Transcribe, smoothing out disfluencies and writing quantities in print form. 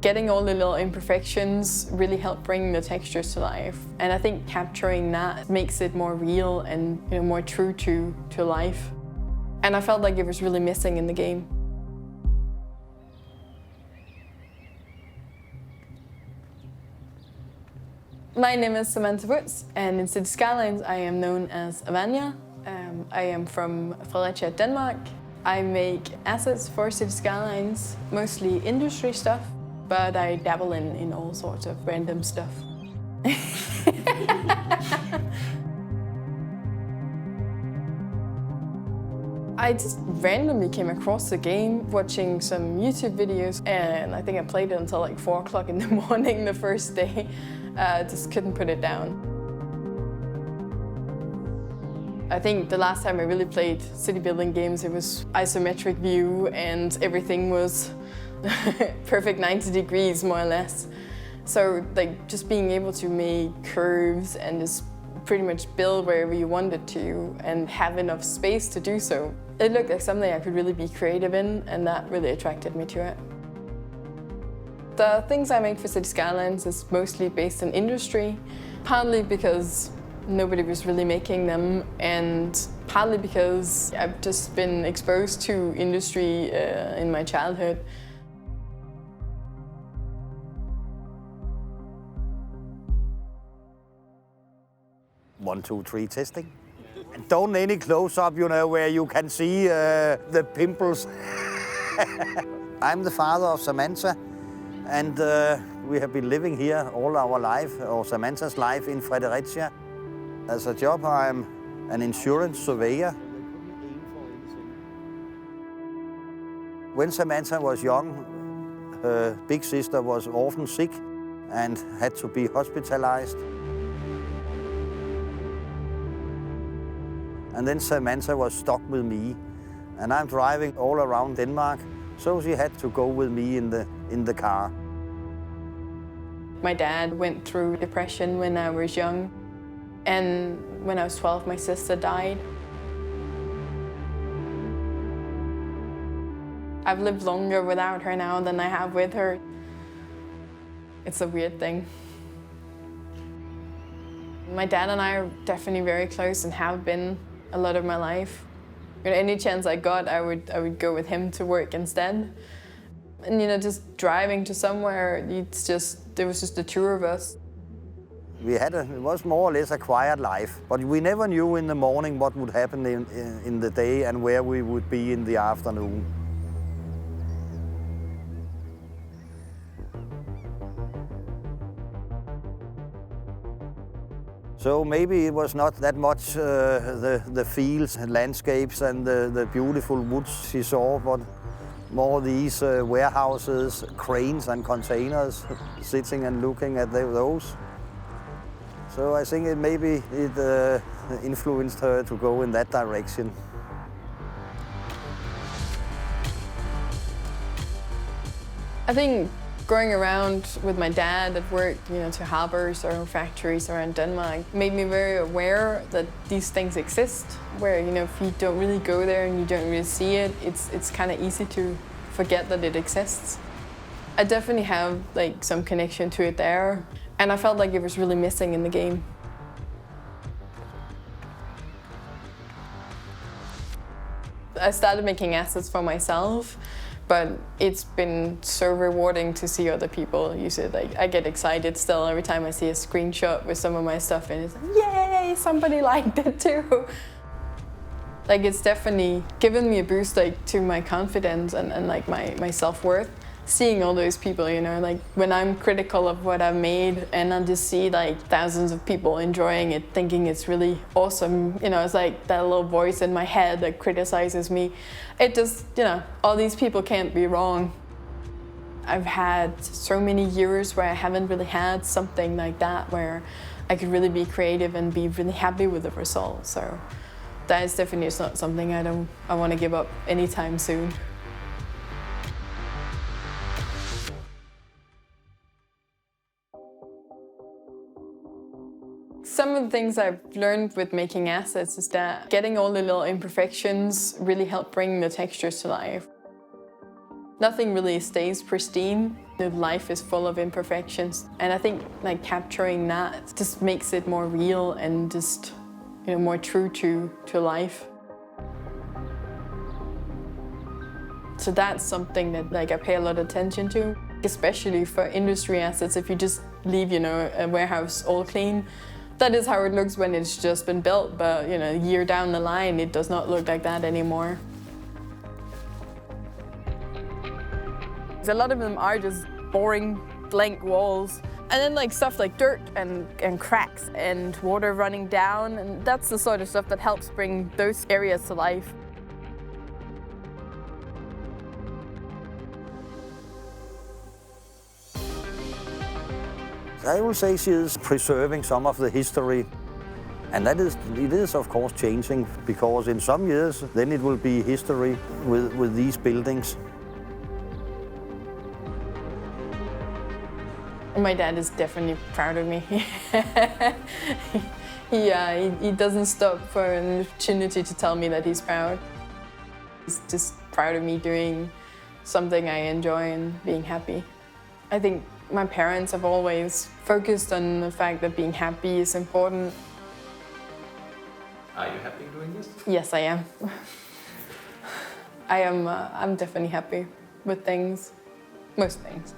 Getting all the little imperfections really help bring the textures to life. And I think capturing that makes it more real and more true to life. And I felt like it was really missing in the game. My name is Samantha, and in City Skylines I am known as Avanya. I am from Fredericia, Denmark. I make assets for City Skylines, mostly industry stuff, but I dabble in all sorts of random stuff. I just randomly came across the game watching some YouTube videos, and I think I played it until like 4 o'clock in the morning the first day. Just couldn't put it down. I think the last time I really played city building games, it was isometric view and everything was perfect 90 degrees, more or less. So like just being able to make curves and just pretty much build wherever you wanted to and have enough space to do so. It looked like something I could really be creative in, and that really attracted me to it. The things I make for City Skylines is mostly based in industry, partly because nobody was really making them, and partly because I've just been exposed to industry in my childhood. One, two, three, testing. And don't any close-up, where you can see the pimples. I'm the father of Samantha, and we have been living here all our life, or Samantha's life, in Fredericia. As a job, I'm an insurance surveyor. When Samantha was young, her big sister was often sick and had to be hospitalized. And then Samantha was stuck with me, and I'm driving all around Denmark, so she had to go with me in the car. My dad went through depression when I was young, and when I was 12, my sister died. I've lived longer without her now than I have with her. It's a weird thing. My dad and I are definitely very close and have been a lot of my life. Any chance I got, I would go with him to work instead. And just driving to somewhere, there was just the two of us. It was more or less a quiet life, but we never knew in the morning what would happen in the day and where we would be in the afternoon. So maybe it was not that much the fields and landscapes and the beautiful woods she saw, but more these warehouses, cranes and containers, sitting and looking at those. So I think maybe it influenced her to go in that direction. I think going around with my dad at work, to harbors or factories around Denmark, made me very aware that these things exist, where, if you don't really go there and you don't really see it, it's kind of easy to forget that it exists. I definitely have some connection to it there, and I felt like it was really missing in the game. I started making assets for myself, but it's been so rewarding to see other people use it. I get excited still every time I see a screenshot with some of my stuff, and it's like, yay, somebody liked it too. It's definitely given me a boost to my confidence and my self-worth. Seeing all those people, when I'm critical of what I've made and I just see thousands of people enjoying it, thinking it's really awesome, it's like that little voice in my head that criticizes me. It just, all these people can't be wrong. I've had so many years where I haven't really had something like that where I could really be creative and be really happy with the result. So that is definitely not something I want to give up anytime soon. Some of the things I've learned with making assets is that getting all the little imperfections really help bring the textures to life. Nothing really stays pristine. Life is full of imperfections, and I think like capturing that just makes it more real and just more true to life. So that's something that like I pay a lot of attention to, especially for industry assets. If you just leave a warehouse all clean, that is how it looks when it's just been built, but a year down the line it does not look like that anymore. A lot of them are just boring, blank walls. And then like stuff like dirt and cracks and water running down, and that's the sort of stuff that helps bring those areas to life. I will say she is preserving some of the history, and it is of course changing, because in some years then it will be history with these buildings. My dad is definitely proud of me. He doesn't stop for an opportunity to tell me that he's proud. He's just proud of me doing something I enjoy and being happy. I think my parents have always focused on the fact that being happy is important. Are you happy doing this? Yes, I am. I'm definitely happy with things. Most things.